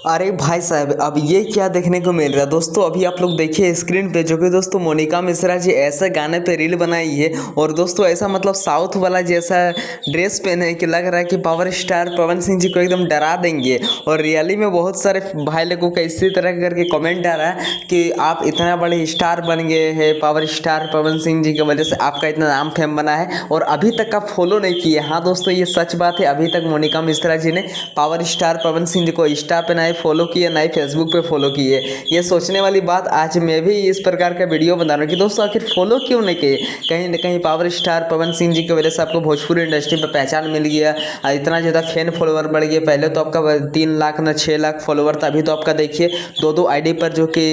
अरे भाई साहब, अब ये क्या देखने को मिल रहा है दोस्तों। अभी आप लोग देखिए स्क्रीन पे, जो कि दोस्तों मोनिका मिश्रा जी ऐसे गाने पे रील बनाई है। और दोस्तों ऐसा मतलब साउथ वाला जैसा ड्रेस पहने कि लग रहा है कि पावर स्टार पवन सिंह जी को एकदम डरा देंगे। और रियली में बहुत सारे भाई लोगों का इसी तरह करके कमेंट आ रहा है कि आप इतना बड़े स्टार बन गए हैं, पावर स्टार पवन सिंह जी की वजह से आपका इतना नाम फेम बना है और अभी तक आप फॉलो नहीं किए। हाँ दोस्तों, ये सच बात है। अभी तक मोनिका मिश्रा जी ने पावर स्टार पवन सिंह जी को इंस्टा पे फॉलो किए, ना ही फेसबुक पे फॉलो किए। ये सोचने वाली बात आज मैं भी इस प्रकार का वीडियो बना रहा हूँ कि दोस्तों आखिर फॉलो क्यों नहीं किए। कहीं ना कहीं पावर स्टार पवन सिंह जी की वजह से आपको भोजपुरी इंडस्ट्री पर पहचान मिल गया, इतना ज़्यादा फैन फॉलोवर बढ़ गए। पहले तो आपका 3 लाख ना 6 लाख फॉलोवर था, अभी तो आपका देखिए 2 आईडी पर, जो कि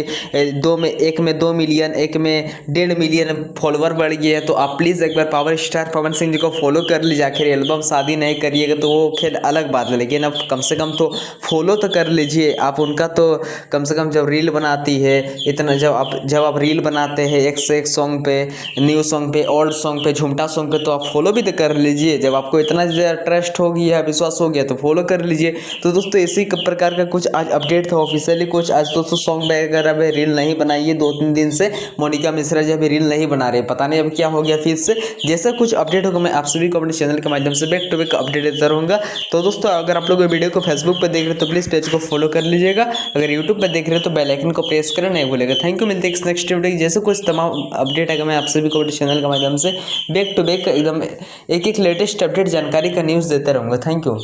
एक में 2 मिलियन, एक में 1.5 मिलियन फॉलोवर बढ़ गए हैं। तो आप प्लीज़ एक बार पावर स्टार पवन सिंह जी को फॉलो कर लीजिए। आखिर एल्बम शादी नहीं करिएगा तो वो खेल अलग बात है, लेकिन अब कम से कम तो फॉलो तो कर लीजिए आप उनका। तो कम से कम जब रील बनाती है इतना, जब आप रील बनाते हैं एक से एक सॉन्ग पे, न्यू सॉन्ग पे, ओल्ड सॉन्ग पे, झुमटा सॉन्ग पे, तो आप फॉलो भी तो कर लीजिए। जब आपको इतना ज़्यादा ट्रस्ट हो गया, विश्वास हो गया, तो फॉलो कर लीजिए। तो दोस्तों इसी प्रकार का कुछ आज अपडेट था ऑफिशियली। कुछ आज दोस्तों सॉन्ग वगैरह अभी रील नहीं बनाई है 2-3 दिन से। मोनिका मिश्रा जी अभी रील नहीं बना रहे, पता नहीं अब क्या हो गया फिर से। जैसा कुछ अपडेट होगा मैं आप सभी को अपने चैनल के माध्यम से बैक टू बैक अपडेट देता रहूँगा। तो दोस्तों अगर आप लोग वीडियो को फेसबुक पर देख रहे हैं तो प्लीज़ पेज को फॉलो कर लीजिएगा। अगर यूट्यूब पर देख रहे हो तो बेल आइकन को प्रेस करना नहीं भूलेगा। Thank you. मिलते हैं नेक्स्ट वीडियो जैसे कुछ तमाम अपडेट आएगा मैं आप सभी को चैनल के माध्यम से बैक टू बैक एकदम एक लेटेस्ट अपडेट जानकारी का न्यूज़ देता रहूँगा। Thank you.